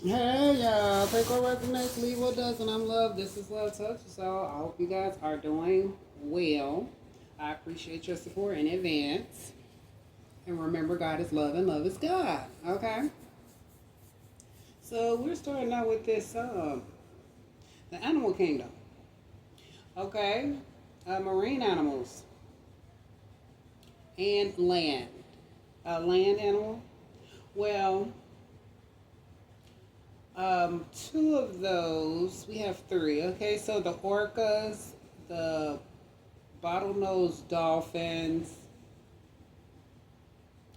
Hey y'all, take what resonates, leave what doesn't. I'm Love. This is Love Touch. So I hope you guys are doing well. I appreciate your support in advance. And remember, God is love and love is God. Okay? So we're starting out with this the animal kingdom. Okay? Marine animals and land. Land animal. Well, two of those, we have three. Okay, so the orcas, the bottlenose dolphins,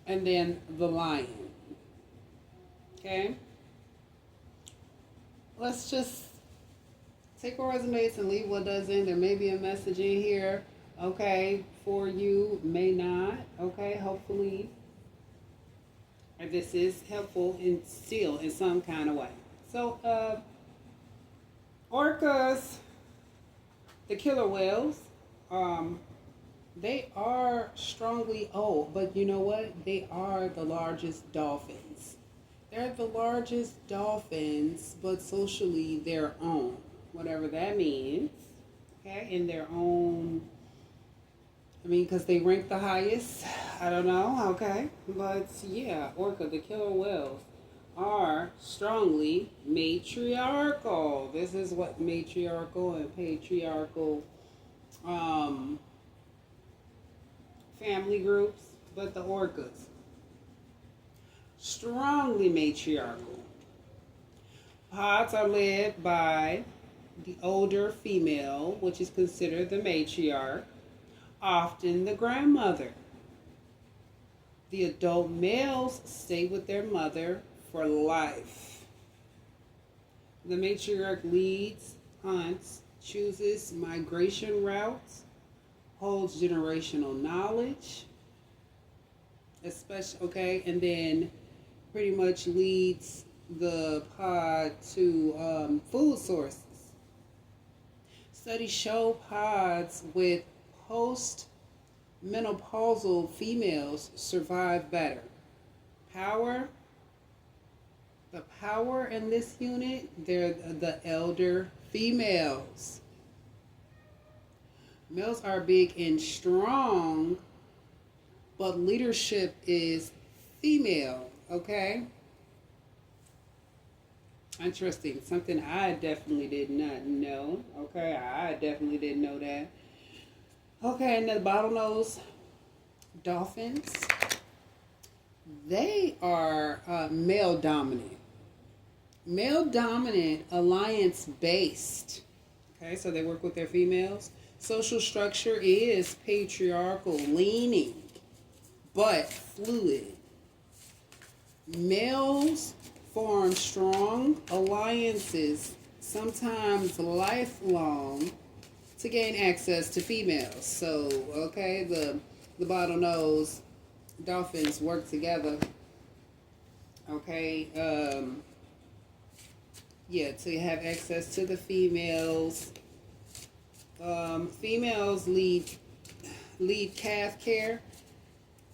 and then the lion. Okay, let's just take what resonates and leave what doesn't. There may be a message in here, okay, for you, may not. Okay, hopefully this is helpful in still in some kind of way. So, orcas, the killer whales, um, they are strongly old, but you know what? They are the largest dolphins. They're the largest dolphins, but socially their own, whatever that means. Okay, in their own. I mean, because they rank the highest. I don't know. Okay, but yeah, orca, the killer whales, are strongly matriarchal. This is what matriarchal and patriarchal um, family groups, but the orcas, strongly matriarchal. Pods are led by the older female, which is considered the matriarch, often the grandmother. The adult males stay with their mother for life. The matriarch leads, hunts, chooses migration routes, holds generational knowledge, especially, okay, and then pretty much leads the pod to food sources. Studies show pods with post-menopausal females survive better. Power, the power in this unit, they're the elder females. Males are big and strong, but leadership is female, okay? Interesting. Something I definitely did not know. Okay, I definitely didn't know that. Okay, and the bottlenose dolphins, they are male dominant. Male dominant, alliance based. Okay, so they work with their females. Social structure is patriarchal leaning, but fluid. Males form strong alliances, sometimes lifelong, to gain access to females. So, okay, the bottlenose dolphins work together. Okay, yeah, to have access to the females. Females lead calf care,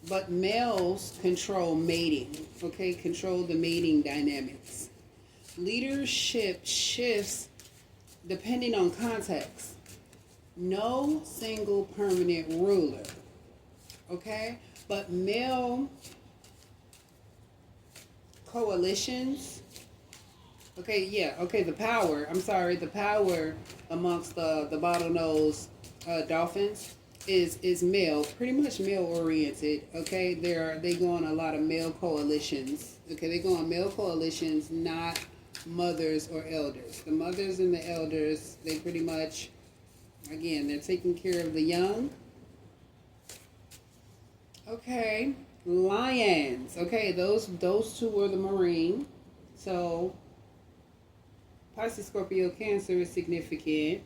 but males control mating. Okay, control the mating dynamics. Leadership shifts depending on context. No single permanent ruler. Okay, but male coalitions. Okay, yeah, okay, the power, the power amongst the bottlenose dolphins is male, pretty much male oriented. Okay, they go on a lot of male coalitions. Okay, they go on male coalitions, not mothers or elders. The mothers and the elders, they pretty much, again, they're taking care of the young. Okay, lions. Okay, those two were the marine. So Pisces, Scorpio, Cancer is significant.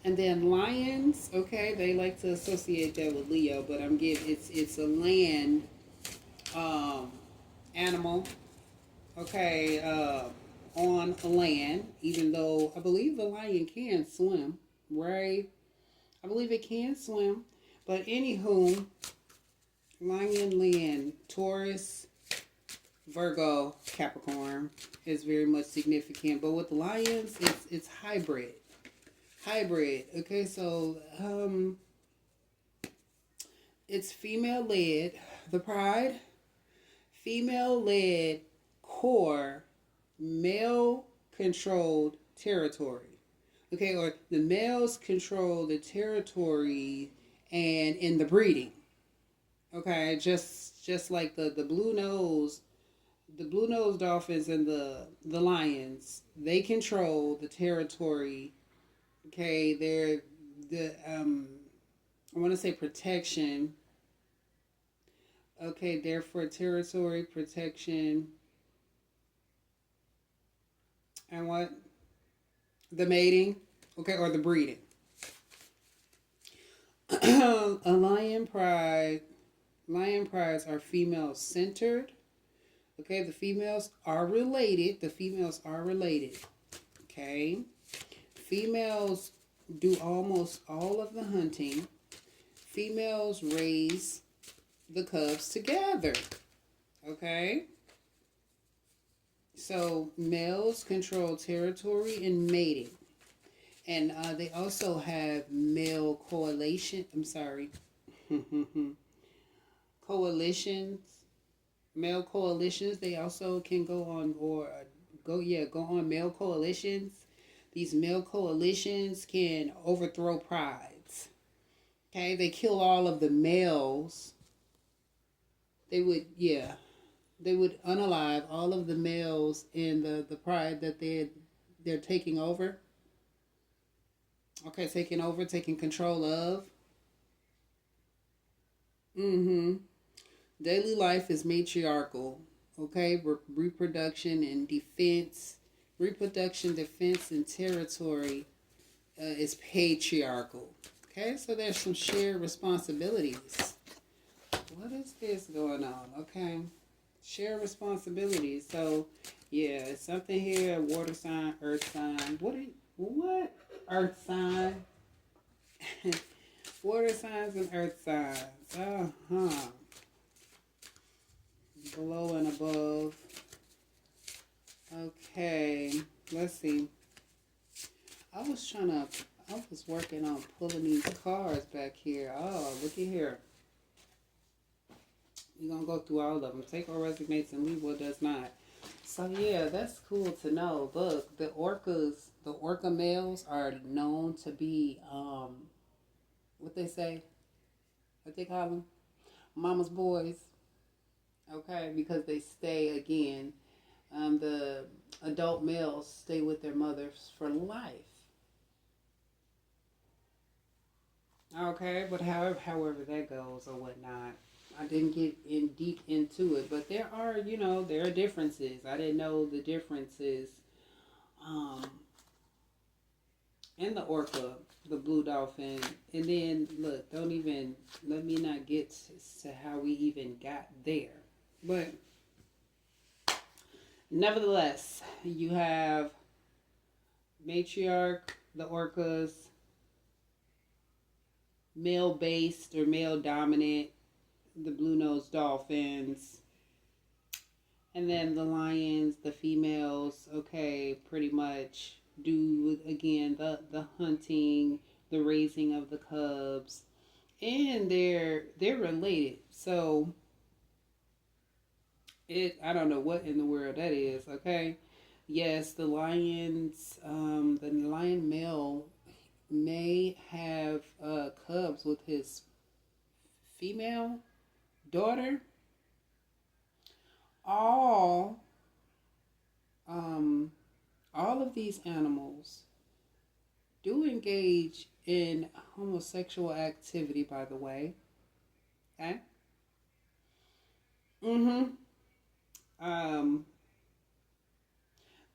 And then lions, okay, they like to associate that with Leo, but I'm getting it's a land animal, okay, on land, even though I believe the lion can swim, right? I believe it can swim. But anywho, lion land, Taurus, Virgo, Capricorn is very much significant. But with the lions, it's hybrid. Hybrid. Okay, so it's female led. The pride, female led core, male controlled territory. Okay, or the males control the territory and in the breeding. Okay, just like the blue nose, the blue nose dolphins and the lions, they control the territory. Okay, they're the I want to say protection. Okay, they're for territory protection and what? The mating, okay, or the breeding. A lion pride. Lion prides are female centered. Okay, the females are related. The females are related. Okay, females do almost all of the hunting. Females raise the cubs together. Okay, so males control territory and mating. And they also have male coalition. I'm sorry. Coalitions. Male coalitions. They also can go on go on male coalitions. These male coalitions can overthrow prides. Okay, they kill all of the males. They would unalive all of the males in the pride that they're taking over. Okay, taking control of. Daily life is matriarchal. Okay, reproduction and defense. Reproduction, defense, and territory is patriarchal. Okay, so there's some shared responsibilities. What is this going on? Okay, shared responsibilities. So, yeah, it's something here. Water sign, earth sign. What? Earth sign. Water signs and earth signs. Below and above. Okay, let's see. I was working on pulling these cards back here. Oh, looky here. We're going to go through all of them. Take what resonates and leave what does not. So, yeah, that's cool to know. Look, the orca males are known to be, what they say? What they call them? Mama's boys. Okay, because they stay, again, the adult males stay with their mothers for life. Okay, but however that goes or whatnot. I didn't get in deep into it, but there are differences. I didn't know the differences in the orca, the blue dolphin. And then, look, let me not get to how we even got there. But nevertheless, you have matriarch, the orcas, male-based or male-dominant, the blue-nosed dolphins, and then the lions, the females, okay, pretty much do, again, the hunting, the raising of the cubs, and they're related. So I don't know what in the world that is, okay? Yes, the lion male may have cubs with his female daughter. All of these animals do engage in homosexual activity, by the way. Okay?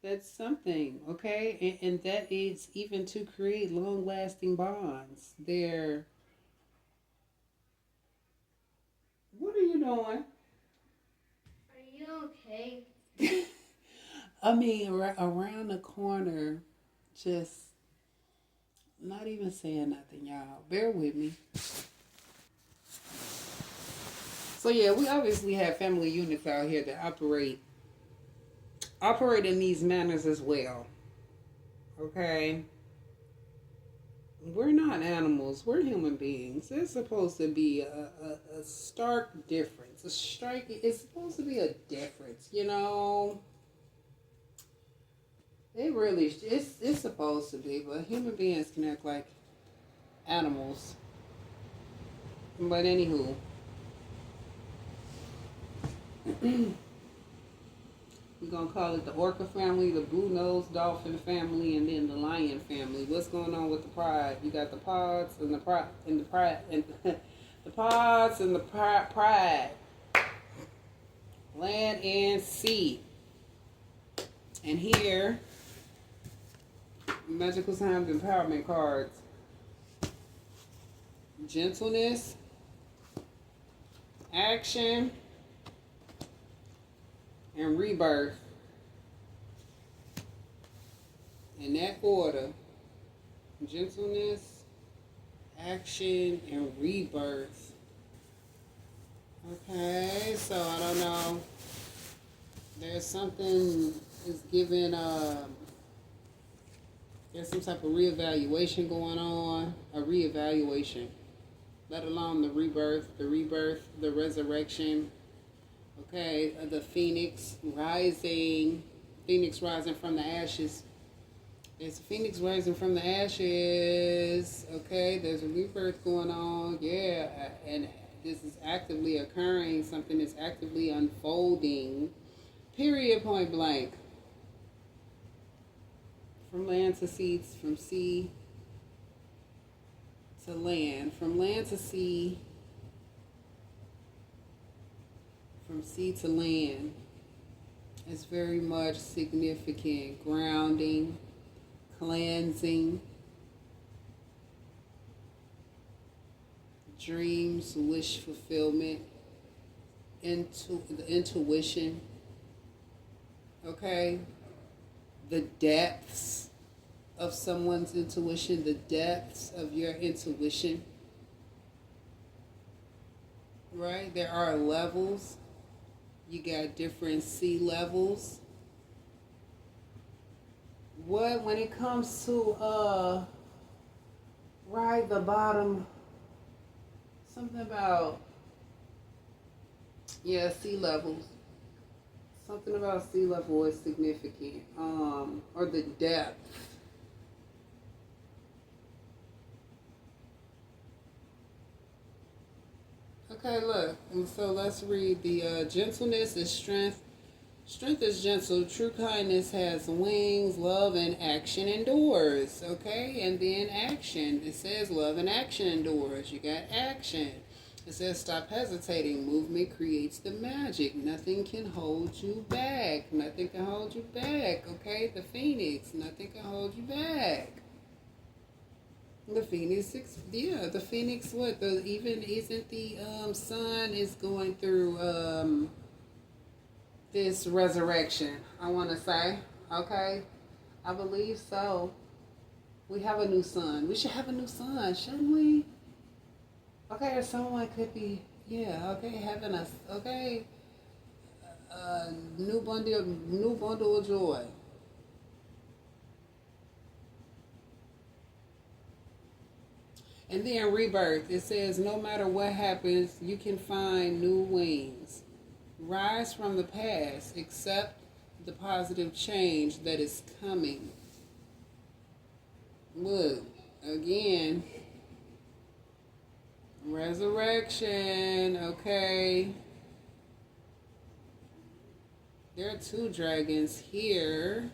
That's something, okay? And that is even to create long-lasting bonds. What are you doing? Are you okay? I mean, around the corner, just not even saying nothing, y'all. Bear with me. So yeah, we obviously have family units out here that operate in these manners as well. Okay? We're not animals. We're human beings. There's supposed to be a stark difference. It's supposed to be a difference, you know? It's supposed to be, but human beings can act like animals. But anywho, we're going to call it the orca family, the blue-nosed dolphin family, and then the lion family. What's going on with the pride? You got the pods and the pride and the pride and the pods and the pride. Land and sea. And here, Magical Times Empowerment cards. Gentleness, action, and rebirth. In that order. Gentleness, action, and rebirth. Okay, so I don't know. There's something is given, there's some type of reevaluation going on. A reevaluation. Let alone the rebirth, the resurrection. Okay, the phoenix rising from the ashes. There's a phoenix rising from the ashes. Okay, there's a rebirth going on. Yeah, and this is actively occurring. Something is actively unfolding. Period, point blank. From land to sea, from sea to land. From land to sea. From sea to land. It's very much significant. Grounding, cleansing, dreams, wish fulfillment, the intuition. Okay? The depths of someone's intuition, the depths of your intuition. Right? There are levels. You got different sea levels. When it comes to right, the bottom, something about sea levels. Something about sea level is significant. Or the depth. Okay, look. And so let's read the gentleness is strength. Strength is gentle. True kindness has wings. Love and action endures. Okay, and then action. It says love and action endures. You got action. It says stop hesitating. Movement creates the magic. Nothing can hold you back. Nothing can hold you back. Okay, the phoenix. Nothing can hold you back. The phoenix, the phoenix. What? Isn't the sun is going through this resurrection? I want to say, okay, I believe so. We have a new sun. We should have a new sun, shouldn't we? Okay, or someone could be, having a new bundle of joy. And then rebirth, it says no matter what happens, you can find new wings. Rise from the past, accept the positive change that is coming. Look, again, resurrection, okay. There are two dragons here.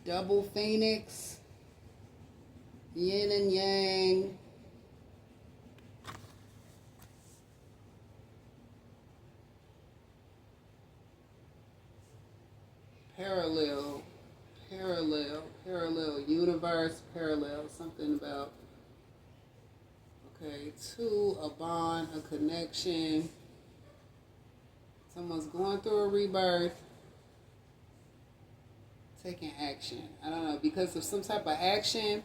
Double phoenix. Yin and yang. Parallel. Universe, parallel. Something about, okay, two, a bond, a connection. Someone's going through a rebirth. Taking action. I don't know, because of some type of action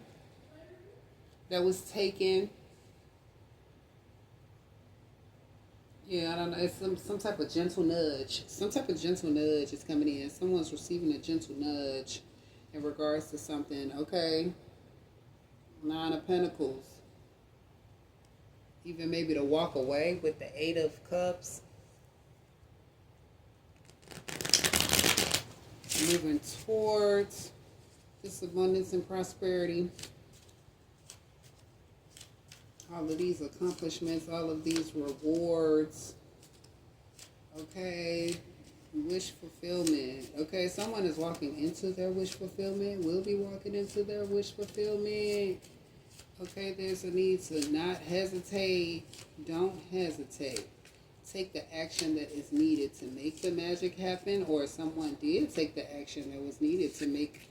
that was taken Yeah, I don't know. It's some type of gentle nudge. Some type of gentle nudge is coming in. Someone's receiving a gentle nudge in regards to something. Okay, Nine of Pentacles. Even maybe to walk away with the Eight of Cups. Moving towards this abundance and prosperity. All of these accomplishments, all of these rewards. Okay, wish fulfillment. Okay, someone is walking into their wish fulfillment, will be walking into their wish fulfillment. Okay, there's a need to not hesitate. Don't hesitate. Take the action that is needed to make the magic happen, or someone did take the action that was needed to make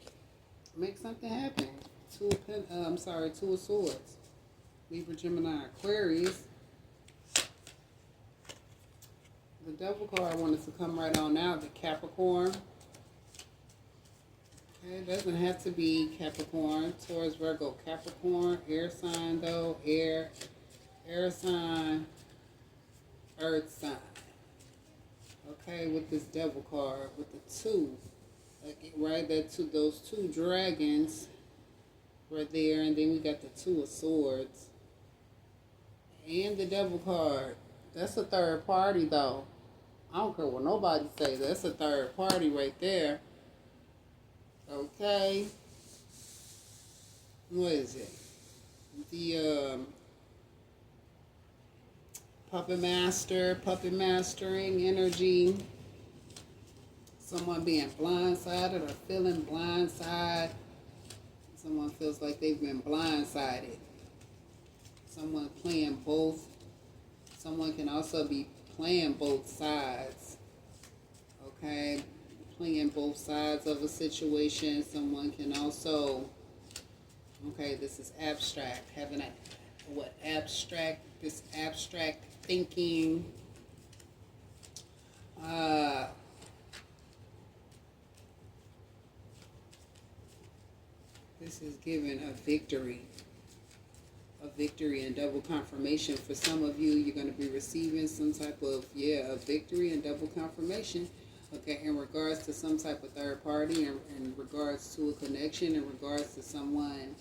something happen. Two of Swords. Libra, Gemini, Aquarius. The Devil card wanted to come right on out. The Capricorn. Okay, it doesn't have to be Capricorn. Taurus, Virgo, Capricorn. Air sign though. Air sign. Earth sign. Okay, with this Devil card. With the two. Right, those two dragons right there. And then we got the Two of Swords. And the Devil card. That's a third party though. I don't care what nobody say. That's a third party right there. Okay. What is it? The puppet mastering energy. Someone being blindsided or feeling blindsided. Someone feels like they've been blindsided. Someone playing both. Someone can also be playing both sides. Okay? Playing both sides of a situation. Someone can also, okay, this is abstract. Having this abstract thinking. This is giving a victory and double confirmation. For some of you, you're going to be receiving some type of, a victory and double confirmation, okay, in regards to some type of third party, in regards to a connection, in regards to someone,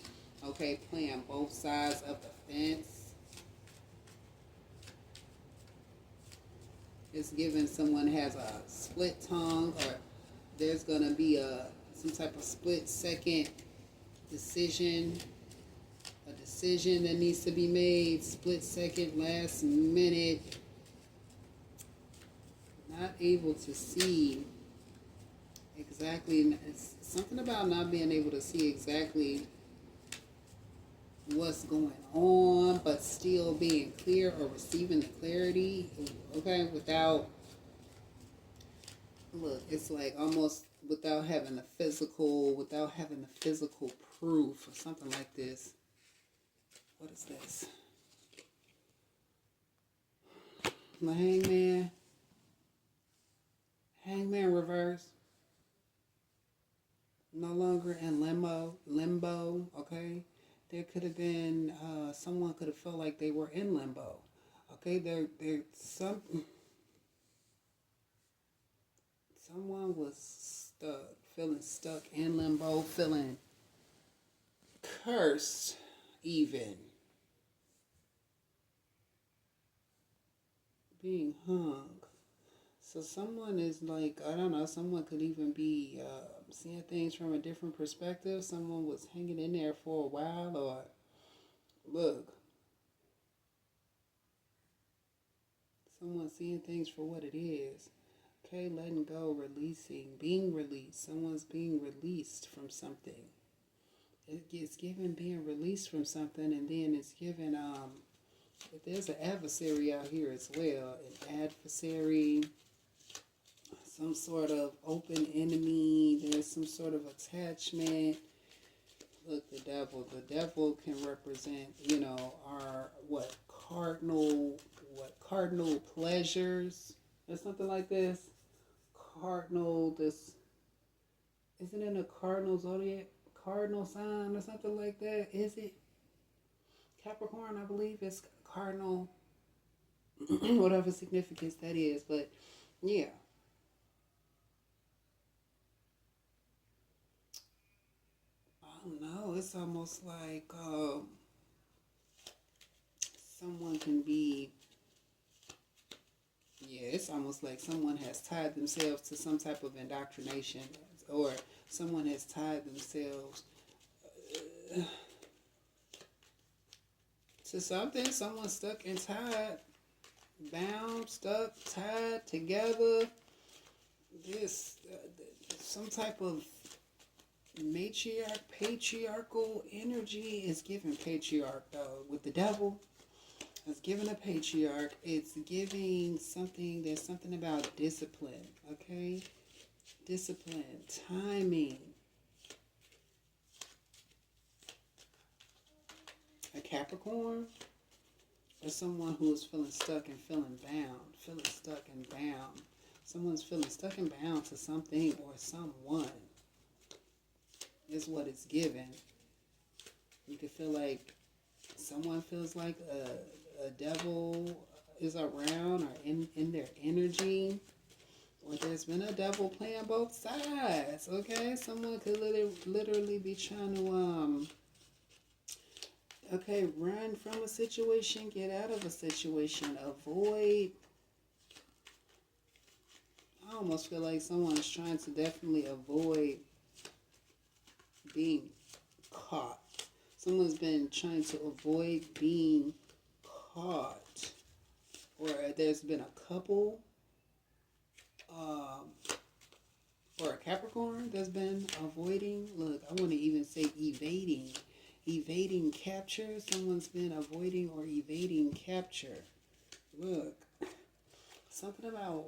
okay, playing both sides of the fence. It's giving someone has a split tongue, or there's going to be some type of split second decision. A decision that needs to be made, split second, last minute. Not able to see exactly. It's something about not being able to see exactly what's going on, but still being clear or receiving the clarity, okay, without, look, it's like almost without having the physical proof or something like this. What is this? The Hangman. Hangman reverse. No longer in limbo, okay? There could have been, someone could have felt like they were in limbo. Okay, someone was feeling stuck in limbo, feeling cursed even. Being hung. So someone is like, I don't know, someone could even be seeing things from a different perspective. Someone was hanging in there for a while, or look, someone seeing things for what it is. Okay, letting go, releasing, being released. Someone's being released from something. It's given being released from something, and then it's given, there's an adversary out here as well. An adversary, some sort of open enemy. There's some sort of attachment. Look, the devil can represent, our cardinal pleasures or something like this. Isn't it a cardinal zodiac, cardinal sign or something like that? Is it Capricorn? I believe it's cardinal. whatever significance that is. But yeah, I don't know. It's almost like someone can be. Yeah, it's almost like someone has tied themselves to some type of indoctrination, or someone has tied themselves to something. Someone stuck and tied, bound, stuck, tied together. This some type of patriarchal energy is given patriarch though with the devil. It's giving a patriarch. It's giving something. There's something about discipline. Okay, discipline, timing. A Capricorn or someone who is feeling stuck and feeling bound. Feeling stuck and bound. Someone's feeling stuck and bound to something or someone is what it's given. You could feel like someone feels like a devil is around or in their energy, or there's been a devil playing both sides. Okay, someone could literally be trying to run from a situation, get out of a situation, avoid. I almost feel like someone is trying to definitely avoid being caught. Someone's been trying to avoid being caught. Or there's been a couple or a Capricorn that's been avoiding. Look, I want to even say evading capture. Someone's been avoiding or evading capture. Look, something about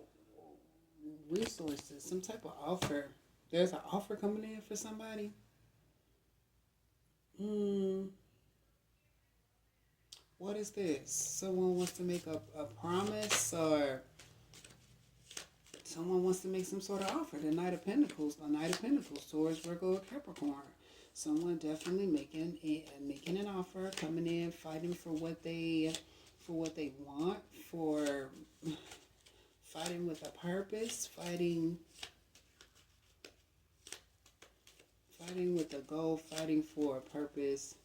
resources, some type of offer. There's an offer coming in for somebody. What is this? Someone wants to make a promise, or someone wants to make some sort of offer. The Knight of Pentacles, Taurus, Virgo, or Capricorn. Someone definitely making an offer, coming in, fighting for what they want, for fighting with a purpose, fighting with a goal, fighting for a purpose.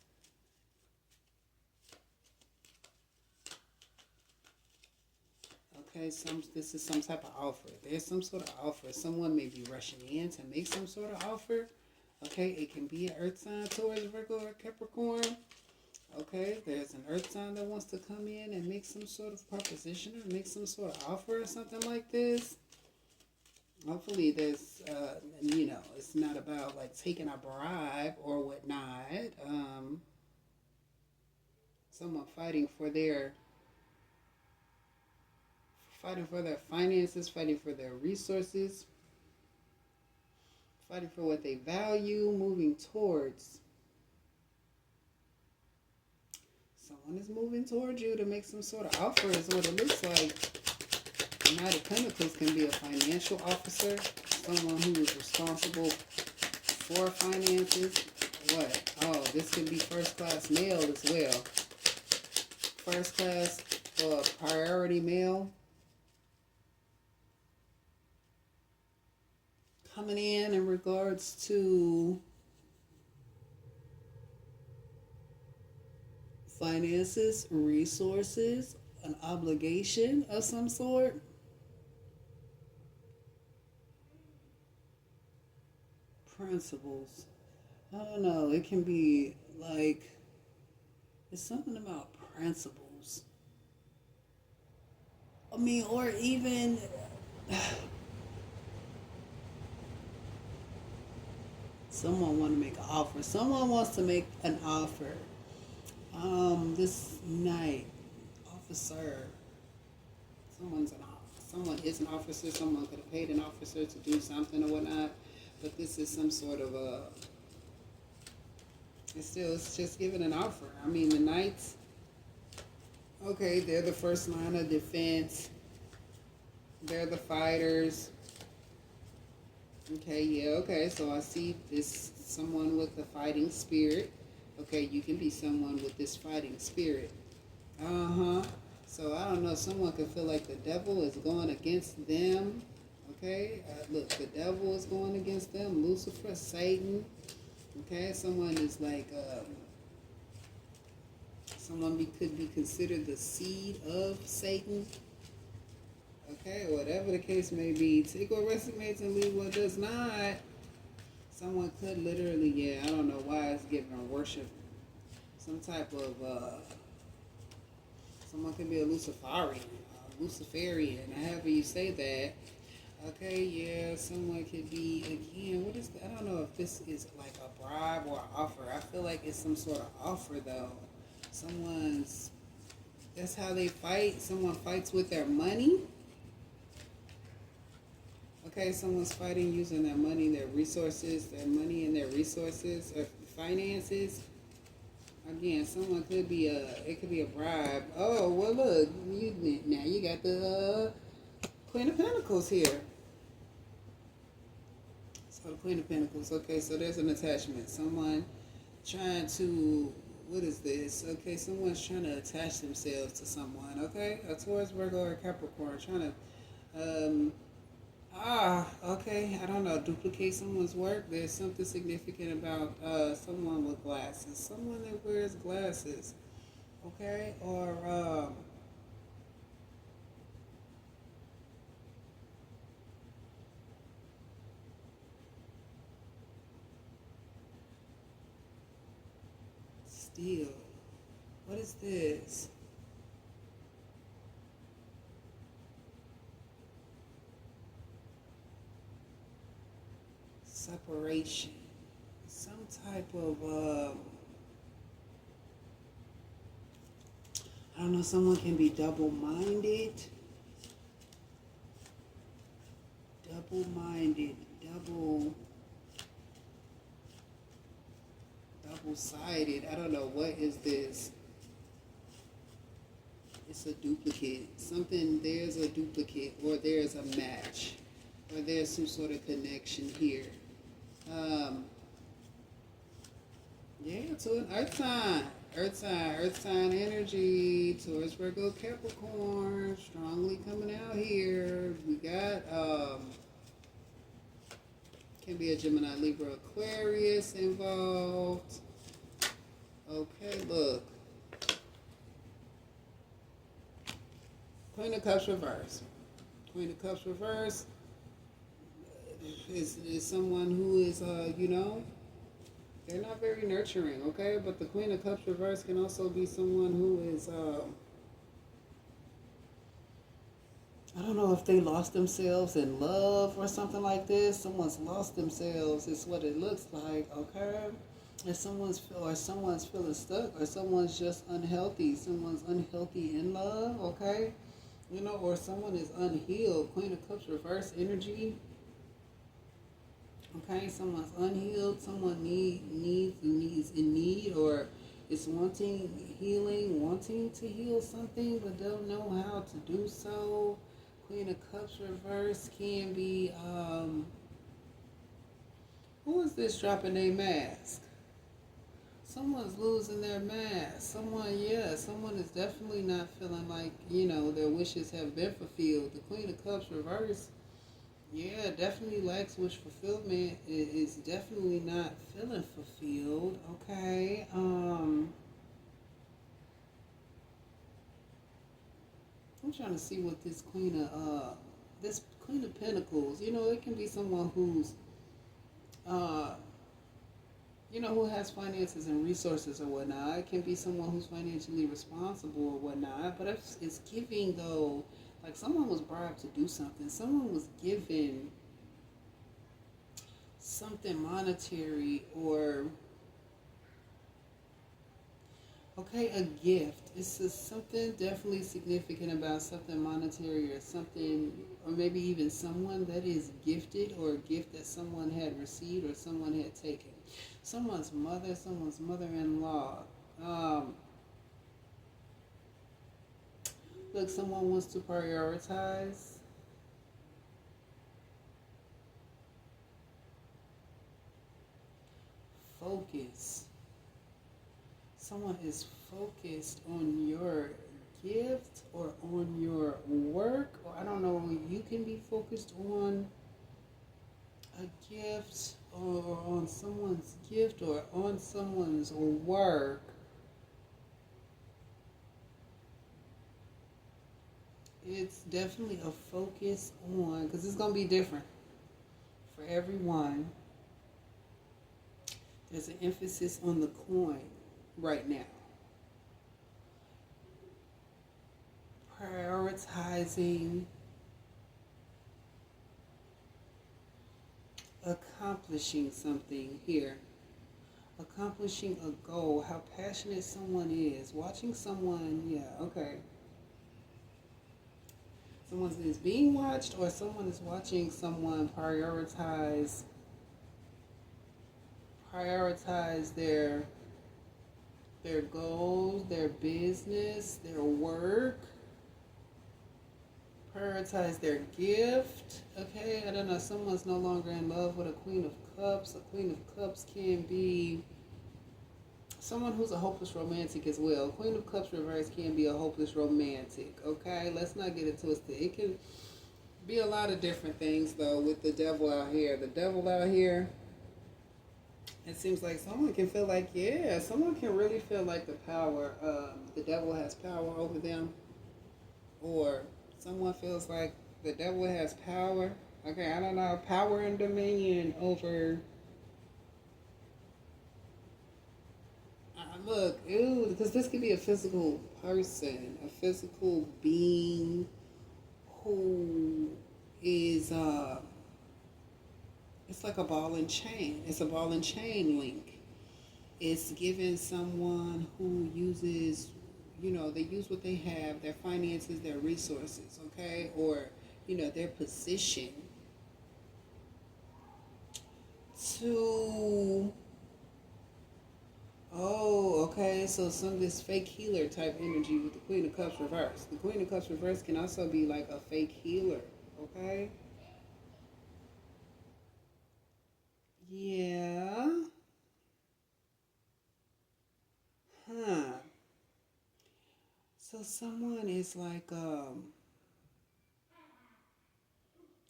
Okay, this is some type of offer. There's some sort of offer. Someone may be rushing in to make some sort of offer. Okay, it can be an earth sign, Taurus, Virgo, or Capricorn. Okay, there's an earth sign that wants to come in and make some sort of proposition or make some sort of offer or something like this. Hopefully there's, it's not about like taking a bribe or whatnot. Someone fighting for their finances, fighting for their resources, fighting for what they value, moving towards. Someone is moving towards you to make some sort of offer is what it looks like. The Knight of Pentacles can be a financial officer, someone who is responsible for finances. What? Oh, this could be first class mail as well. First class priority mail coming in regards to finances, resources, an obligation of some sort. Principles. I don't know. It can be like, it's something about principles. I mean, or even someone want to make an offer. Someone wants to make an offer. This night, officer. Someone is an officer. Someone could have paid an officer to do something or whatnot. But this is some sort of it's just giving an offer. I mean, the Knights, okay, they're the first line of defense. They're the fighters. Okay, yeah, okay. So I see this someone with the fighting spirit. Okay, you can be someone with this fighting spirit. Uh-huh. So I don't know. Someone could feel like the devil is going against them. Okay, look, the devil is going against them. Lucifer, Satan. Okay, someone is like, could be considered the seed of Satan. Okay, whatever the case may be, take what resonates and leave what does not. Someone could literally, yeah, I don't know why it's giving worship. Some type of, someone could be a Luciferian, however you say that. Okay, yeah, someone could be, again, what is that? I don't know if this is like a bribe or an offer. I feel like it's some sort of offer, though. That's how they fight. Someone fights with their money. Okay, someone's fighting using their money, their resources, and their resources, or finances. Again, someone could be it could be a bribe. Oh, well, look, now you got the Queen of Pentacles here. So the Queen of Pentacles. Okay, so there's an attachment. Someone trying to, what is this? Okay, someone's trying to attach themselves to someone. Okay, a Taurus, Virgo, or Capricorn trying to, okay, I don't know, duplicate someone's work. There's something significant about someone with glasses. Someone that wears glasses. Okay, or steel. What is this? Separation. Some type of, I don't know, someone can be double-minded. Double-sided. I don't know, what is this? It's a duplicate. There's a duplicate, or there's a match, or there's some sort of connection here. Yeah, to an earth sign energy, Taurus, Virgo, Capricorn, strongly coming out here. We got, can be a Gemini, Libra, Aquarius involved. Okay, look. Queen of Cups reverse. Queen of Cups reverse is someone who is, they're not very nurturing, okay? But the Queen of Cups reverse can also be someone who is, I don't know if they lost themselves in love or something like this. Someone's lost themselves is what it looks like, okay? If someone's feeling stuck, or someone's just unhealthy. Someone's unhealthy in love, okay? Or someone is unhealed. Queen of Cups reverse energy. Okay, someone's unhealed, someone needs in need, or is wanting healing, wanting to heal something, but don't know how to do so. Queen of Cups reverse can be, who is this dropping their mask? Someone's losing their mask. Someone is definitely not feeling like, their wishes have been fulfilled. The Queen of Cups reverse, yeah, definitely lacks wish fulfillment. It is definitely not feeling fulfilled. Okay. I'm trying to see what this Queen of Pentacles. It can be someone who's who has finances and resources or whatnot. It can be someone who's financially responsible or whatnot. But it's giving, though, like someone was bribed to do something. Someone was given something monetary, or, okay, a gift. It's just something definitely significant about something monetary, or something, or maybe even someone that is gifted, or a gift that someone had received or someone had taken. Someone's mother-in-law. Look, someone wants to prioritize. Focus. Someone is focused on your gift or on your work, or I don't know, you can be focused on a gift or on someone's gift or on someone's work. It's definitely a focus on, because it's going to be different for everyone. There's an emphasis on the coin right now. Prioritizing accomplishing something here. Accomplishing a goal. How passionate someone is. Watching someone, yeah, okay. Someone is being watched, or someone is watching someone prioritize their goals, their business, their work, prioritize their gift. Okay, I don't know, someone's no longer in love with a Queen of Cups. A Queen of Cups can be someone who's a hopeless romantic as well. Queen of Cups reverse can be a hopeless romantic. Okay, let's not get it twisted. It can be a lot of different things though with the devil out here. The devil out here, it seems like someone can feel like, yeah, someone can really feel like the devil has power over them. Or someone feels like the devil has power. Okay, I don't know, power and dominion over. Look, ew, because this could be a physical person, a physical being who is, it's like a ball and chain. It's a ball and chain link. It's giving someone who uses, they use what they have, their finances, their resources, okay? Or, their position to, okay, so some of this fake healer type energy with the Queen of Cups reverse. The Queen of Cups reverse can also be like a fake healer, okay? Yeah. Huh. So someone is like,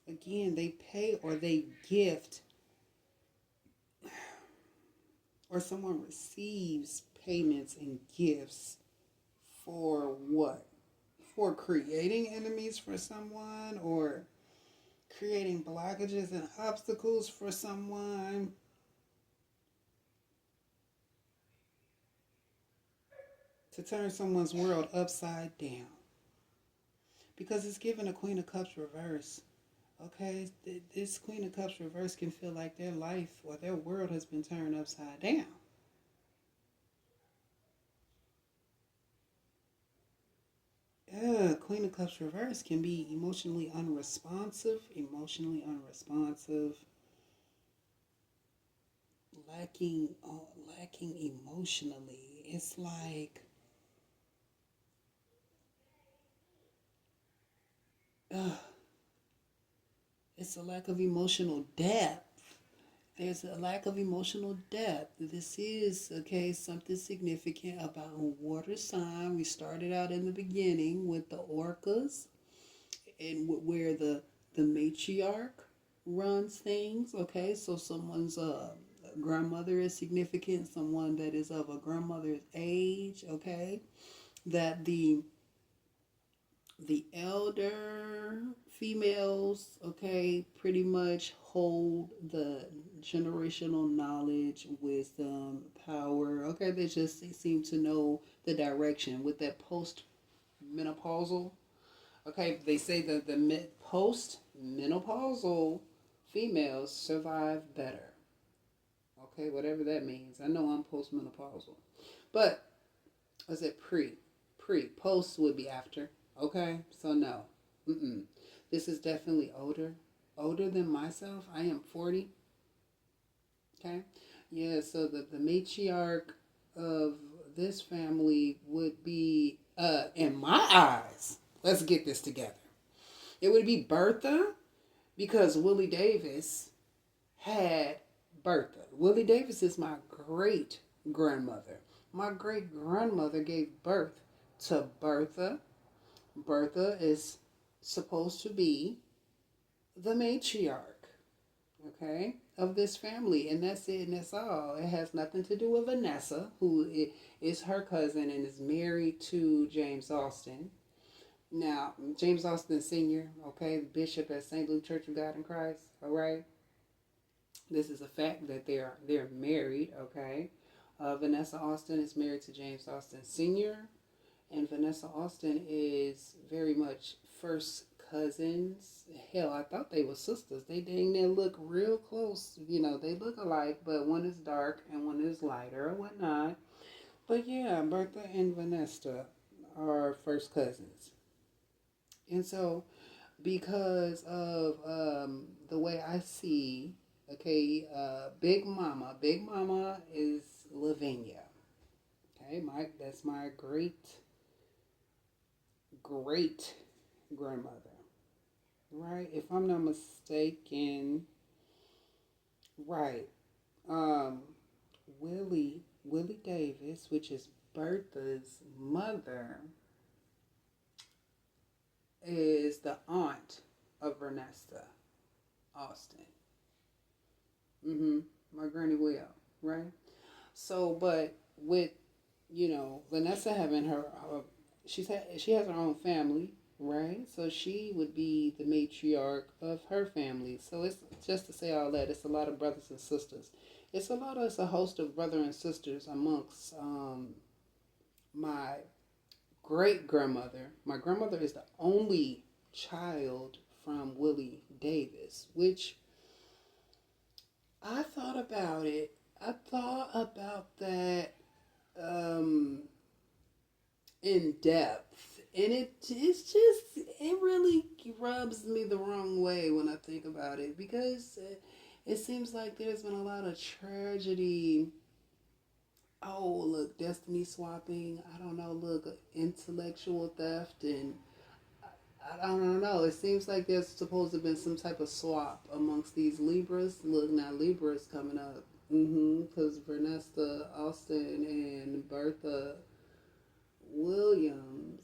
again, they pay or they gift, or someone receives payments and gifts for what? For creating enemies for someone, or creating blockages and obstacles for someone. To turn someone's world upside down. Because it's given a Queen of Cups reverse. Okay, this Queen of Cups reverse can feel like their life or their world has been turned upside down. Queen of Cups reverse can be emotionally unresponsive, lacking emotionally. It's like, it's a lack of emotional depth. There's a lack of emotional depth. This is, okay, something significant about a water sign. We started out in the beginning with the orcas, and where the matriarch runs things. Okay, so someone's grandmother is significant, someone that is of a grandmother's age. Okay, that the elder females, okay, pretty much hold the generational knowledge, wisdom, power. Okay, they just seem to know the direction with that post-menopausal. Okay, they say that the post-menopausal females survive better. Okay, whatever that means. I know I'm post-menopausal. But, is it pre? Post would be after. Okay, so no. This is definitely older than myself. I am 40. Okay, yeah, so the matriarch of this family would be, in my eyes, let's get this together. It would be Bertha, because Willie Davis had Bertha. Willie Davis is my great grandmother. My great grandmother gave birth to Bertha. Bertha is supposed to be the matriarch, okay, of this family, and that's it, and that's all. It has nothing to do with Vanessa, who is her cousin and is married to James Austin. Now, James Austin Sr., okay, bishop at St. Luke Church of God in Christ, all right. This is a fact that they're married, okay. Vanessa Austin is married to James Austin Sr., and Vanessa Austin is very much first cousins. Hell, I thought they were sisters. They dang near look real close. You know, they look alike, but one is dark and one is lighter or whatnot. But yeah, Bertha and Vanessa are first cousins. And so, because of the way I see, okay, Big Mama is Lavinia. Okay, that's my great grandmother, right? If I'm not mistaken, right? Um, Willie Davis, which is Bertha's mother, is the aunt of Vanessa Austin. My granny will, right? So, but with Vanessa having she has her own family, right? So she would be the matriarch of her family. So it's just to say all that. It's a lot of brothers and sisters. It's a host of brother and sisters amongst my great grandmother. My grandmother is the only child from Willie Davis, which I thought about it. I thought about that in depth, and it really rubs me the wrong way when I think about it, because it seems like there's been a lot of tragedy. Oh, look, destiny swapping. I don't know. Look, intellectual theft, and I don't know. It seems like there's supposed to have been some type of swap amongst these Libras. Look, now Libra's coming up. Because Vanessa Austin and Bertha Williams,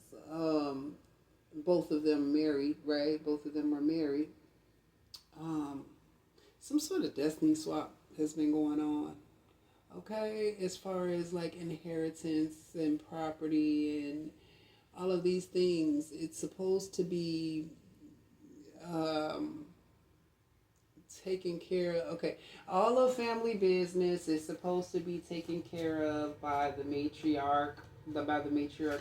both of them married, right? Both of them are married. Some sort of destiny swap has been going on. Okay, as far as like inheritance and property and all of these things, it's supposed to be taken care of. Okay, all of family business is supposed to be taken care of by the matriarch,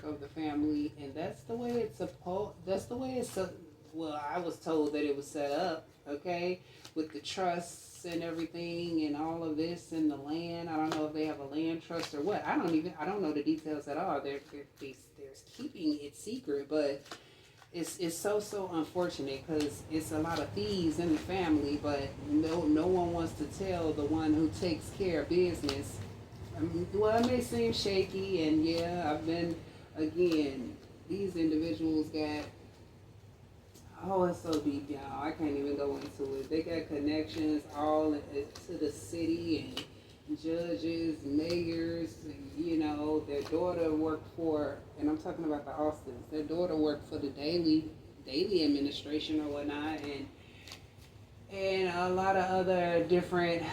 of the family, and that's the way it's supposed. That's the way it's. Well, I was told that it was set up. Okay, with the trusts and everything and all of this and the land. I don't know if they have a land trust or what. I don't know the details at all. They're keeping it secret, but it's so unfortunate because it's a lot of thieves in the family, but no one wants to tell the one who takes care of business. Well, it may seem shaky, and yeah, I've been, again, these individuals got, oh, it's so deep, y'all. I can't even go into it. They got connections all to the city and judges, mayors, their daughter worked for, and I'm talking about the Austins, their daughter worked for the daily administration or whatnot, and a lot of other different,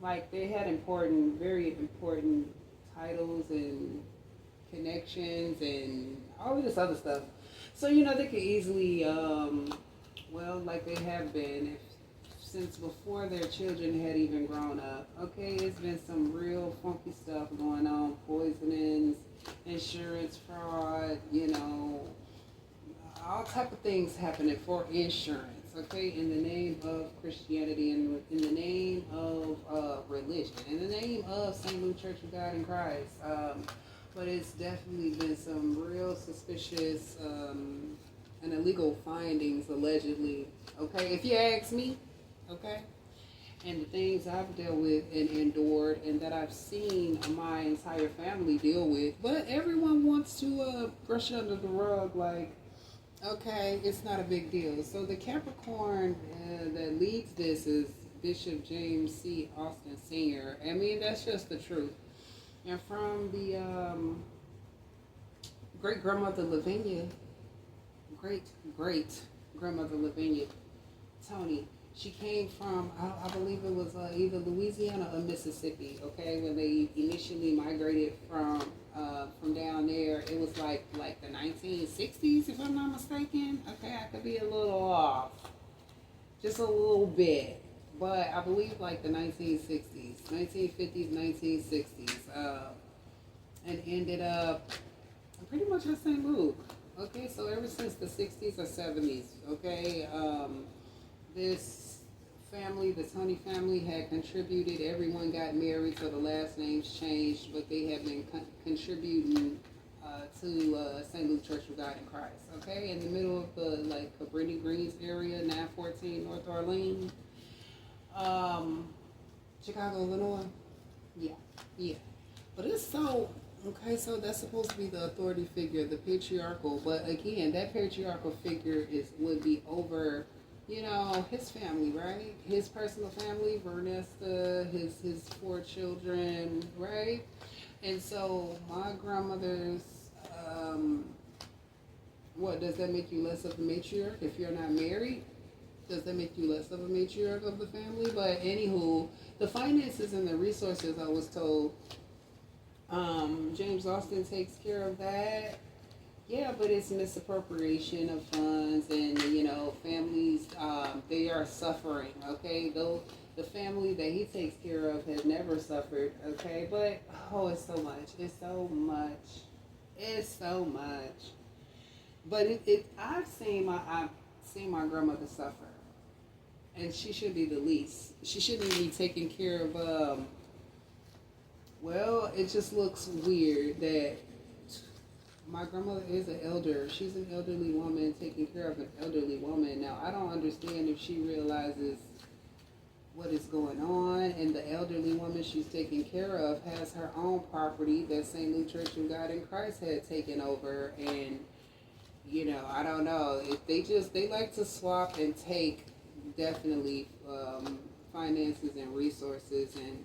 like, they had very important titles and connections and all of this other stuff. So, they could easily, like they have been, since before their children had even grown up. Okay, it's been some real funky stuff going on, poisonings, insurance fraud, all type of things happening for insurance. Okay, in the name of Christianity, and in the name of religion, in the name of St. Luke Church of God in Christ. But it's definitely been some real suspicious and illegal findings, allegedly. Okay, if you ask me, okay, and the things I've dealt with and endured, and that I've seen my entire family deal with, but everyone wants to brush under the rug like, okay, it's not a big deal. So the Capricorn that leads this is Bishop James C. Austin Sr. I mean, that's just the truth. And from great grandmother Lavinia, great great grandmother Lavinia Tony. She came from, I believe it was either Louisiana or Mississippi. Okay, when they initially migrated from down there, it was like the 1960s, if I'm not mistaken. Okay, I could be a little off, just a little bit, but I believe like the 1960s, 1950s, 1960s, and ended up pretty much in St. Luke. Okay, so ever since the 60s or 70s, okay, this family, the Tony family, had contributed. Everyone got married, so the last names changed, but they have been contributing to St. Luke Church of God in Christ. Okay, in the middle of the Cabrini Greens area, 914 North Orleans, Chicago, Illinois. Yeah, yeah. But it's so okay. So that's supposed to be the authority figure, the patriarchal. But again, that patriarchal figure would be over, his family, right? His personal family, Vernesta, his 4 children, right? And so my grandmother's, what, does that make you less of a matriarch if you're not married? Does that make you less of a matriarch of the family? But anywho, the finances and the resources, I was told, James Austin takes care of that. Yeah, but it's misappropriation of funds, and families, they are suffering. Okay, though the family that he takes care of has never suffered. Okay, but it's so much. It's so much. It's so much. But I've seen my grandmother suffer, and she should be the least. She shouldn't be taking care of. Well, it just looks weird that my grandmother is an elder. She's an elderly woman taking care of an elderly woman. Now, I don't understand if she realizes what is going on, and the elderly woman she's taking care of has her own property that St. Luke Church of God in Christ had taken over. And, I don't know. If they like to swap and take, definitely, finances and resources, and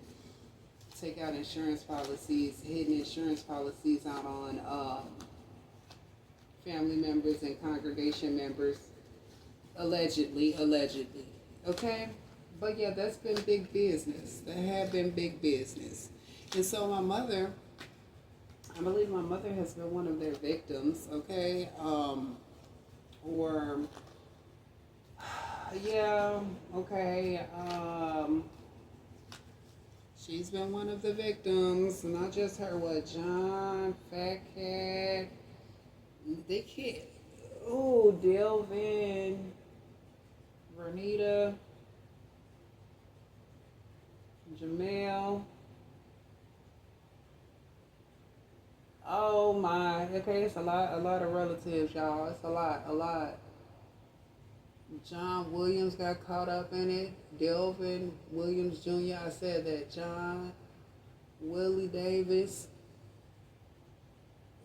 take out insurance policies, hidden insurance policies out on family members and congregation members, allegedly, okay? But yeah, that's been big business. That had been big business. And so my mother, I believe my mother has been one of their victims, okay? Or, yeah, okay, she's been one of the victims. Not just her, John, Fat Cat, they can't. Oh, Delvin, Vernita, Jamel. Oh my. Okay, it's a lot of relatives, y'all. It's a lot. John Williams got caught up in it. Delvin Williams Jr. I said that. John, Willie Davis.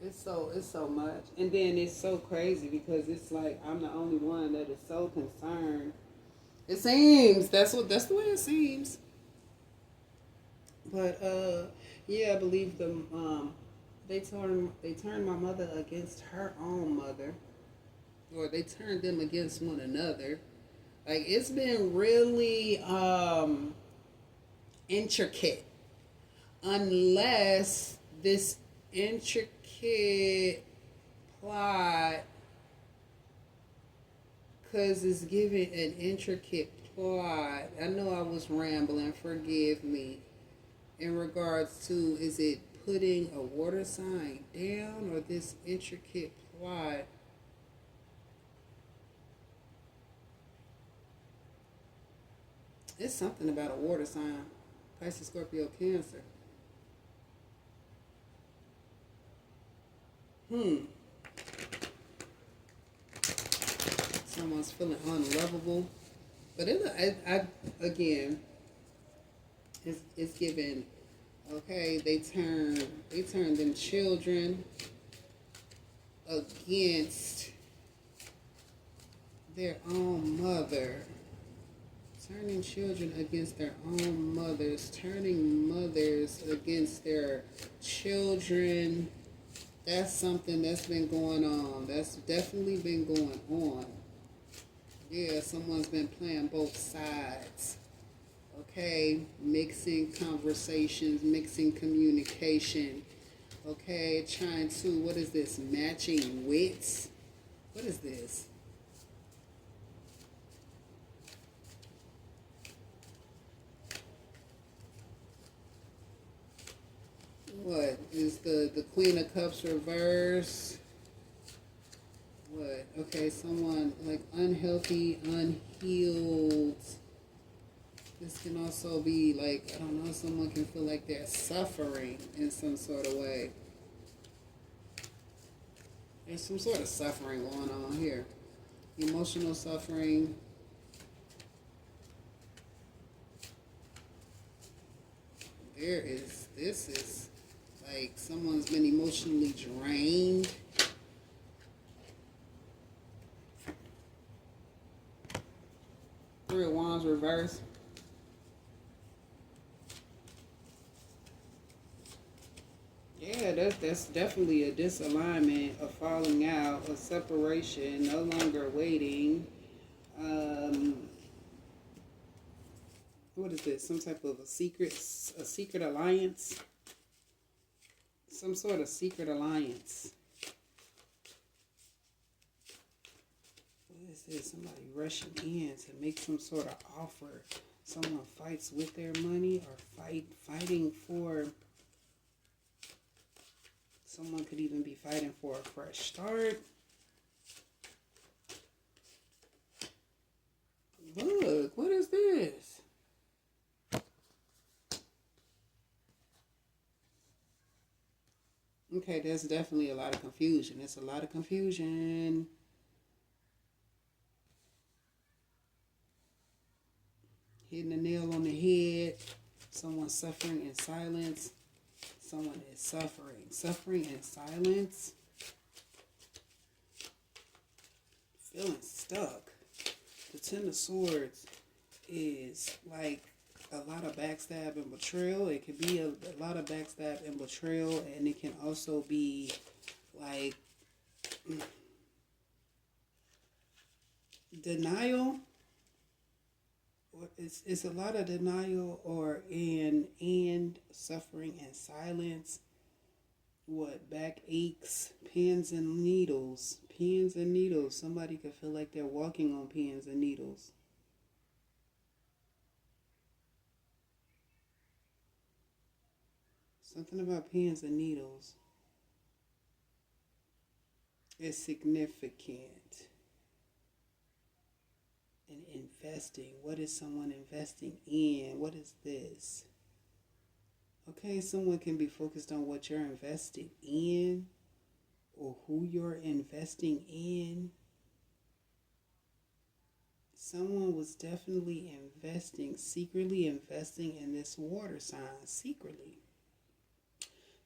It's so much. And then it's so crazy because it's like I'm the only one that is so concerned. It seems that's the way it seems. But yeah, I believe them. They turned my mother against her own mother, or they turned them against one another. Like, it's been really intricate, unless this intricate plot, because it's giving an intricate plot. I know I was rambling, forgive me, in regards to, is it putting a water sign down, or this intricate plot? It's something about a water sign. Pisces, Scorpio, Cancer. Someone's feeling unlovable. But again, it's given, okay, they turn them children against their own mother. Turning children against their own mothers, turning mothers against their children. That's something that's been going on. That's definitely been going on. Yeah, someone's been playing both sides. Okay, mixing conversations, mixing communication. Okay, trying to, what is this? Matching wits? What is this? What is the Queen of Cups reverse? What? Okay, someone like unhealthy, unhealed. This can also be like, I don't know, someone can feel like they're suffering in some sort of way. There's some sort of suffering going on here. Emotional suffering. This is like someone's been emotionally drained. Three of Wands reverse. Yeah, that's definitely a disalignment, a falling out, a separation, no longer waiting. What is this? Some type of a secret alliance? Some sort of secret alliance. What is this? Somebody rushing in to make some sort of offer. Someone fights with their money or fighting for... Someone could even be fighting for a fresh start. Look, what is this? Okay, there's definitely a lot of confusion. It's a lot of confusion. Hitting the nail on the head. Someone suffering in silence. Someone is suffering in silence, feeling stuck. The Ten of Swords is like a lot of backstab and betrayal. It could be a lot of backstab and betrayal, and it can also be like denial. It's a lot of denial or and suffering and silence. What? Back aches, pins and needles. Pins and needles. Somebody could feel like they're walking on pins and needles. Something about pins and needles is significant. And investing. What is someone investing in? What is this? Okay, someone can be focused on what you're investing in or who you're investing in. Someone was definitely secretly investing in this water sign, secretly.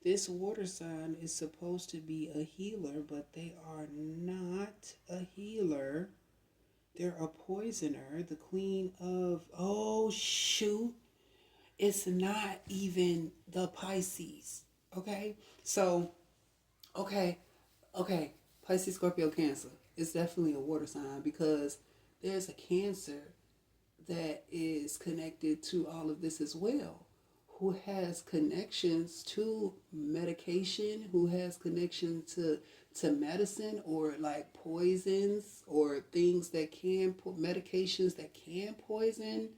This water sign is supposed to be a healer, but they are not a healer. They're a poisoner. The Queen of... Oh, shoot. It's not even the Pisces. Okay? So, okay. Pisces, Scorpio, Cancer. It's definitely a water sign because there's a Cancer that is connected to all of this as well, who has connections to medication, who has connection to medicine or like poisons or things that can medications that can poison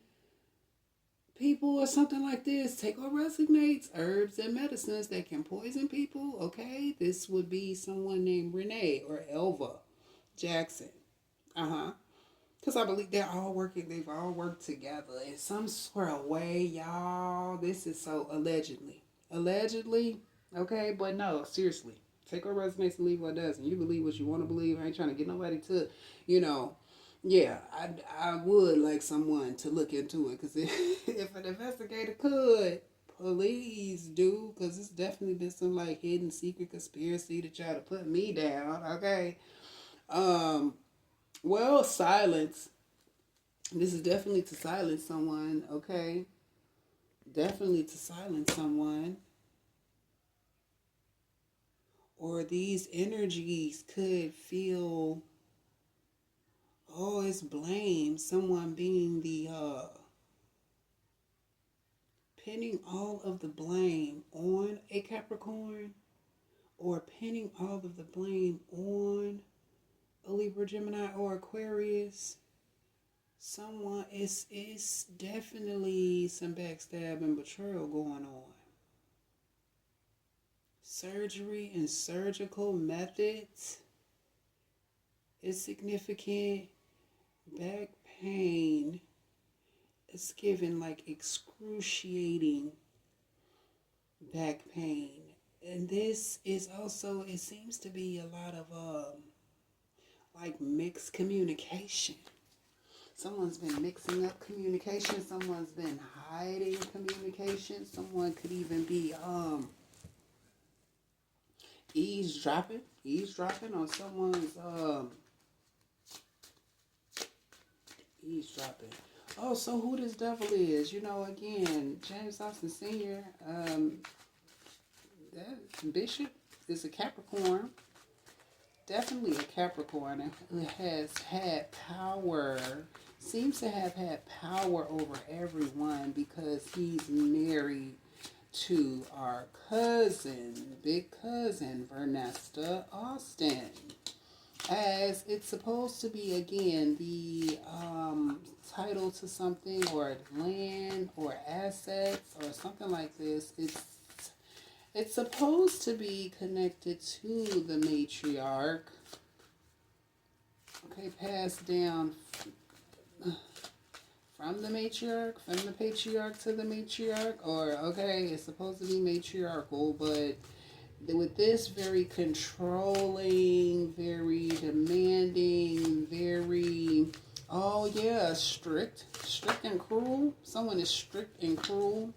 people or something like this. Take or resignates herbs and medicines that can poison people. Okay, this would be someone named Renee or Elva Jackson. Because I believe they're all working, they've all worked together in some sort of way, y'all. This is so allegedly, okay, but no, seriously. Take what resonates and leave what doesn't. You believe what you want to believe. I ain't trying to get nobody to, yeah, I would like someone to look into it. Because if an investigator could, please do. Because it's definitely been some like hidden secret conspiracy to try to put me down, okay? Well, silence. This is definitely to silence someone, okay? Definitely to silence someone. or these energies could feel, oh, it's blame. Someone being the pinning all of the blame on a Capricorn, or pinning all of the blame on a Libra, Gemini, or Aquarius. Someone, it's definitely some backstab and betrayal going on. Surgery and surgical methods is significant. Back pain is given like excruciating back pain. And this is also, it seems to be a lot of like mixed communication. Someone's been mixing up communication. Someone's been hiding communication. Someone could even be eavesdropping on someone's eavesdropping. Oh, so who this devil is? You know, again, James Austin Sr., that bishop is a Capricorn. Definitely a Capricorn who has had power, seems to have had power over everyone because he's married to our cousin, big cousin, Vernesta Austin. As it's supposed to be, again, the title to something, or land, or assets, or something like this. It's supposed to be connected to the matriarch. Okay, passed down from the matriarch, from the patriarch to the matriarch. Or, okay, it's supposed to be matriarchal, but with this, very controlling, very demanding, very, oh yeah, strict and cruel. Someone is strict and cruel.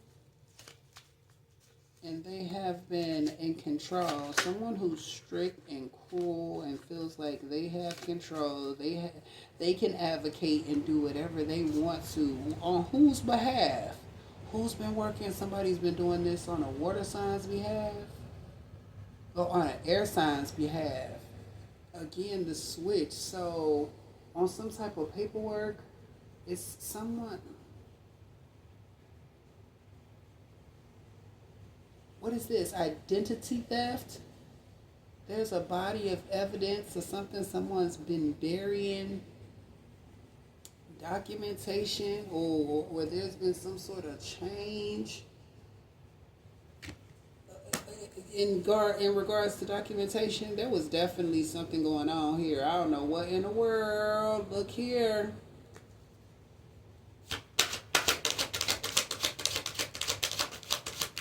And they have been in control. Someone who's strict and cruel and feels like they have control. They can advocate and do whatever they want to. On whose behalf? Who's been working? Somebody's been doing this on a water sign's behalf? Or on an air sign's behalf? Again, the switch. So, on some type of paperwork, it's someone... What is this? Identity theft? There's a body of evidence or something someone's been burying. Documentation, or there's been some sort of change in regards to documentation. There was definitely something going on here. I don't know what in the world. Look here.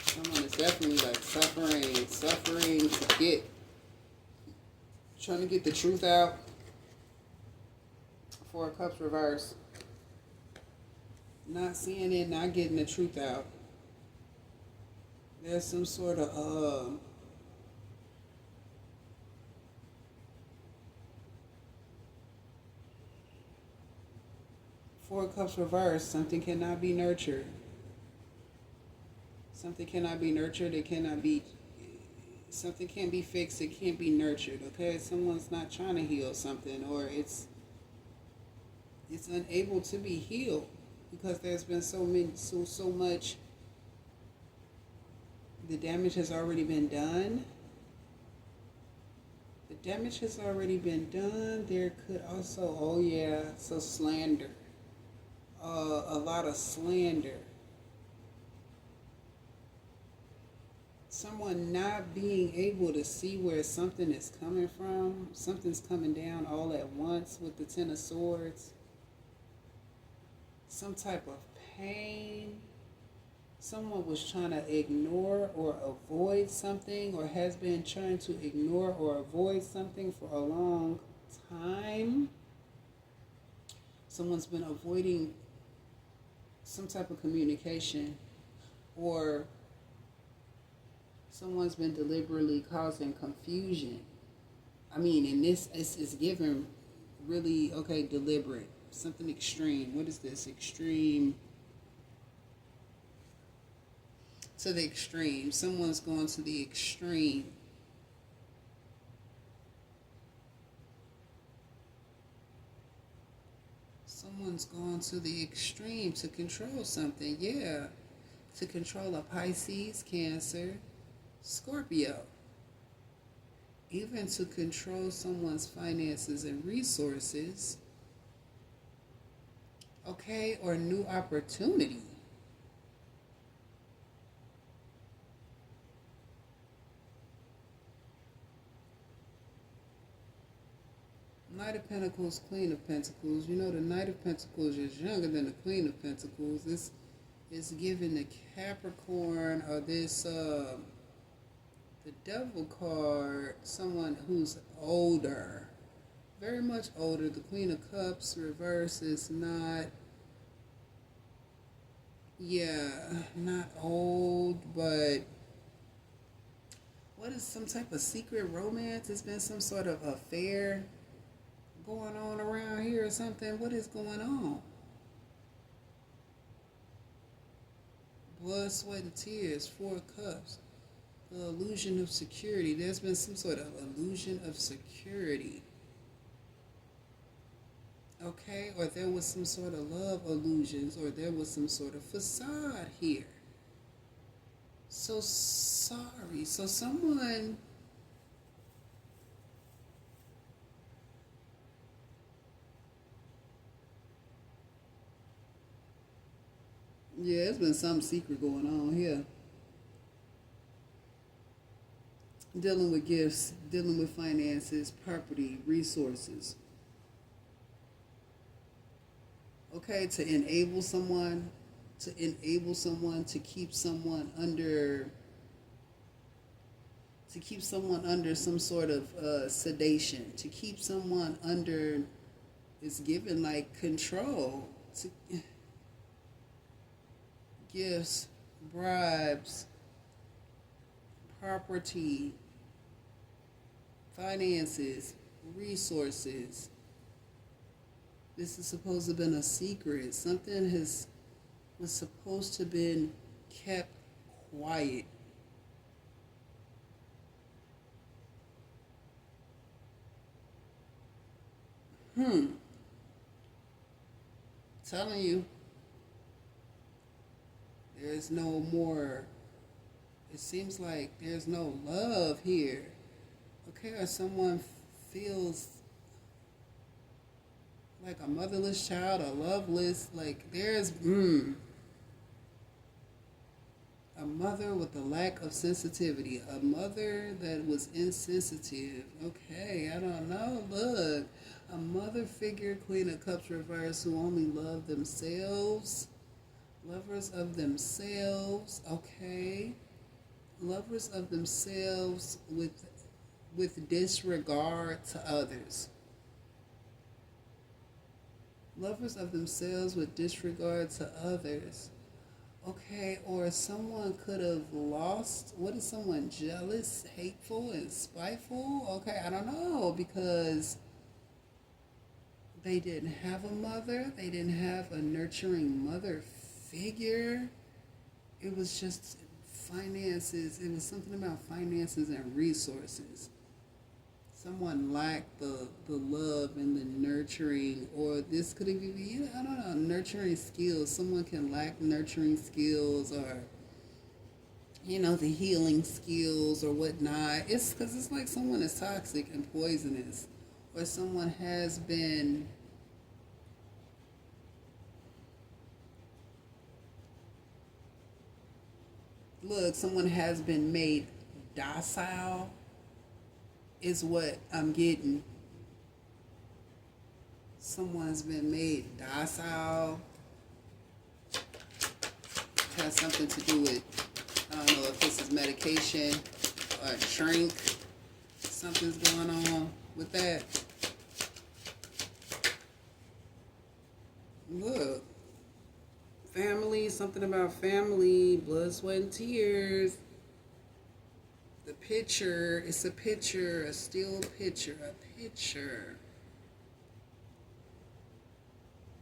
Someone is definitely like suffering to trying to get the truth out. Four of Cups reverse. Not seeing it, not getting the truth out. There's some sort of Four of Cups reverse. Something cannot be nurtured. Something cannot be nurtured. Something can't be fixed. It can't be nurtured. Okay, someone's not trying to heal something, or it's unable to be healed because there's been so much. The damage has already been done. There could also, oh yeah, so slander. A lot of slander. Someone not being able to see where something is coming from. Something's coming down all at once with the Ten of Swords. Some type of pain. Someone was trying to ignore or avoid something, or has been trying to ignore or avoid something for a long time. Someone's been avoiding some type of communication, or someone's been deliberately causing confusion. I mean, and this is given really, okay, deliberate. Something extreme. What is this? Extreme. To the extreme. Someone's going to the extreme. Someone's gone to the extreme to control something. Yeah. To control a Pisces, Cancer, Scorpio. Even to control someone's finances and resources. Okay, or new opportunity. Knight of Pentacles, Queen of Pentacles. You know, the Knight of Pentacles is younger than the Queen of Pentacles. This is giving the Capricorn or this, the Devil card, someone who's older. Very much older. The Queen of Cups reverse is not, yeah, not old, but what is some type of secret romance? It's been some sort of affair going on around here or something. What is going on? Blood, sweat, and tears. 4 cups. The illusion of security. There's been some sort of illusion of security. Okay? Or there was some sort of love illusions, or there was some sort of facade here. So sorry. So someone... Yeah, there's been some secret going on here. Dealing with gifts, dealing with finances, property, resources. Okay, to enable someone to keep someone under some sort of sedation, to keep someone under, is given like control, to gifts, bribes, property, finances, resources. This is supposed to have been a secret. Something was supposed to have been kept quiet. Telling you, there's no more. It seems like there's no love here. Okay, or someone feels like a motherless child, a loveless, like there's a mother with a lack of sensitivity, a mother that was insensitive. Okay, I don't know. Look, a mother figure, Queen of Cups reverse, who only love themselves, lovers of themselves. Okay, lovers of themselves with disregard to others. Lovers of themselves with disregard to others. Okay, or someone could have lost. What is someone jealous, hateful, and spiteful? Okay, I don't know, because they didn't have a mother. They didn't have a nurturing mother figure. It was just finances. It was something about finances and resources. Someone lacked the love and the nurturing, or this could be, I don't know, nurturing skills. Someone can lack nurturing skills, or, the healing skills or whatnot. It's because it's like someone is toxic and poisonous, or someone has been someone has been made docile, is what I'm getting. Someone's been made docile. It has something to do with, I don't know if this is medication or a drink. Something's going on with that. Look. Family, something about family, blood, sweat, and tears. The picture, it's a picture, a still picture, a picture.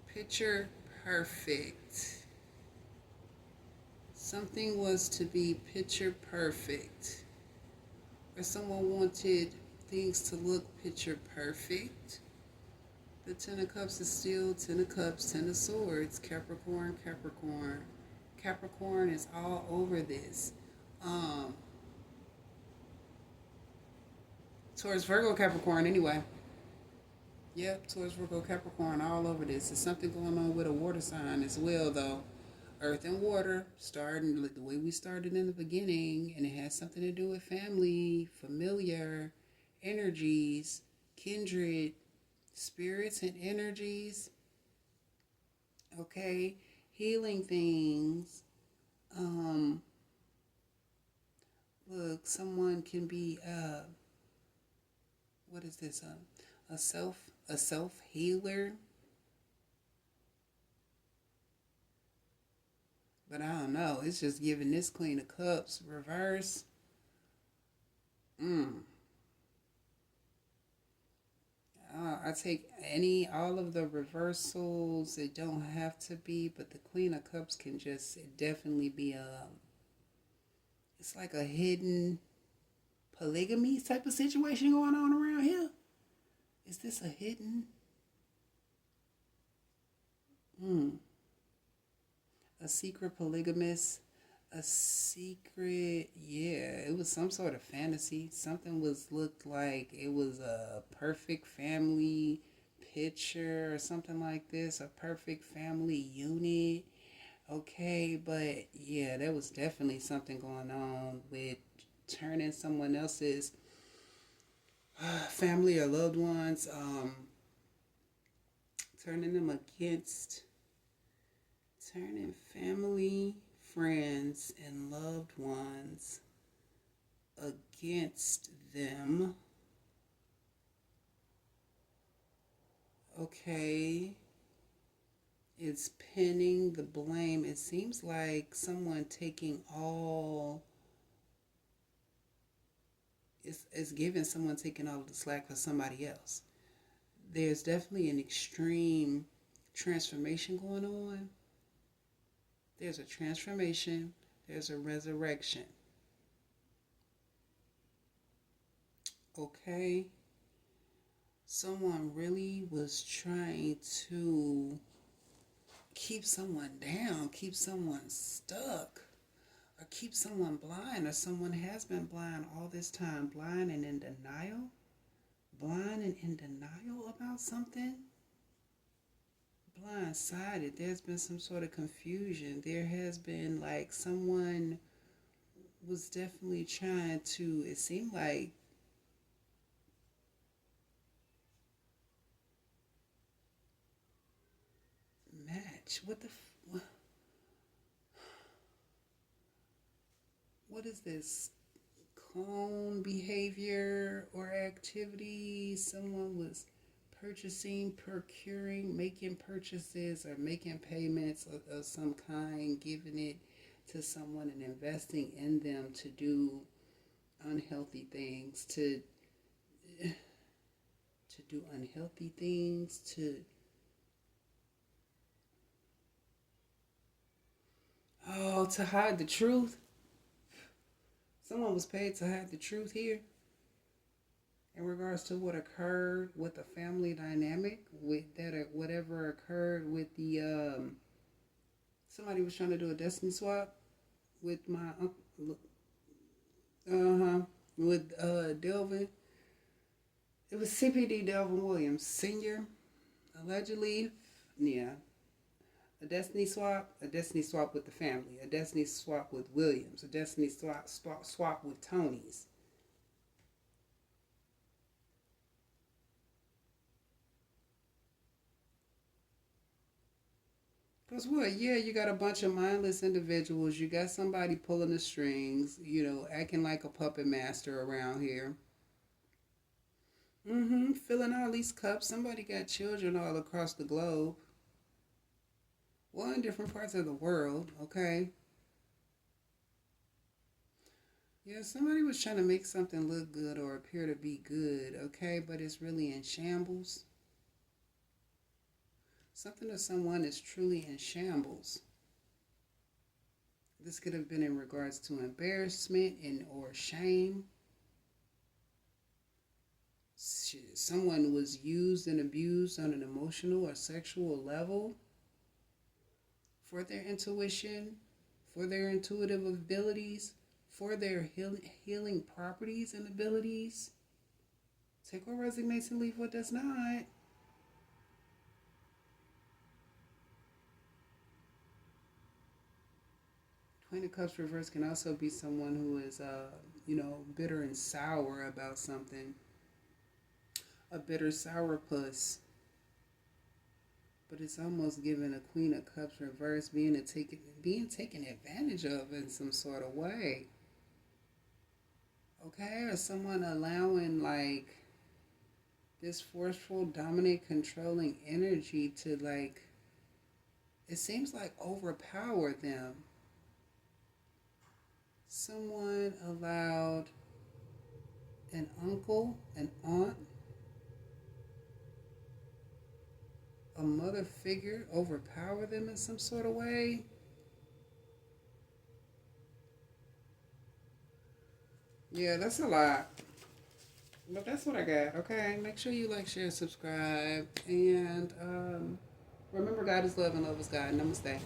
Picture perfect. Something was to be picture perfect. Or someone wanted things to look picture perfect. The Ten of Cups is still Ten of Cups, Ten of Swords, Capricorn, Capricorn. Capricorn is all over this. Um, Taurus, Virgo, Capricorn, anyway. Yep, Taurus, Virgo, Capricorn, all over this. There's something going on with a water sign as well, though. Earth and water, starting the way we started in the beginning, and it has something to do with family, familiar, energies, kindred, spirits and energies. Okay, healing things. Look, someone can be what is this? A self healer. But I don't know. It's just giving this Queen of Cups reverse. I take all of the reversals. It don't have to be, but the Queen of Cups can just definitely be it's like a hidden polygamy type of situation going on around here. Is this a hidden? A secret polygamist, a secret, yeah, it was some sort of fantasy. Something looked like it was a perfect family picture or something like this, a perfect family unit. Okay, but yeah, there was definitely something going on with turning someone else's family or loved ones, turning them against, turning family, friends, and loved ones against them. Okay. It's pinning the blame. It seems like someone taking all. It's giving someone taking all of the slack for somebody else. There's definitely an extreme transformation going on. There's a transformation. There's a resurrection. Okay. Someone really was trying to keep someone down, keep someone stuck, or keep someone blind, or someone has been blind all this time, blind and in denial about something, blindsided. There's been some sort of confusion. There has been like someone was definitely trying to, it seemed like match. What is this? Clone behavior or activity. Someone was purchasing, procuring, making purchases or making payments of some kind, giving it to someone and investing in them to do unhealthy things, to do unhealthy things, to hide the truth. Someone was paid to hide the truth here in regards to what occurred with the family dynamic, with that or whatever occurred with the somebody was trying to do a destiny swap with my uncle, with Delvin. It was CPD Delvin Williams Sr. Allegedly, yeah. A destiny swap with the family, a destiny swap with Williams, a destiny swap with Tony's. Because what? Yeah, you got a bunch of mindless individuals. You got somebody pulling the strings, acting like a puppet master around here. Filling all these cups. Somebody got children all across the globe. Well, in different parts of the world, okay? Yeah, somebody was trying to make something look good or appear to be good, okay? But it's really in shambles. Something or someone is truly in shambles. This could have been in regards to embarrassment or shame. someone was used and abused on an emotional or sexual level for their intuition, for their intuitive abilities, for their healing properties and abilities. Take what resonates and leave what does not. Queen of Cups reverse can also be someone who is, bitter and sour about something. A bitter sourpuss. But it's almost giving a Queen of Cups reverse being taken advantage of in some sort of way. Okay? Or someone allowing, like, this forceful, dominant, controlling energy to, like, it seems like overpower them. Someone allowed an uncle, an aunt, a mother figure overpower them in some sort of way. Yeah, that's a lot. But that's what I got, okay? Make sure you like, share, subscribe. And remember, God is love and love is God. Namaste.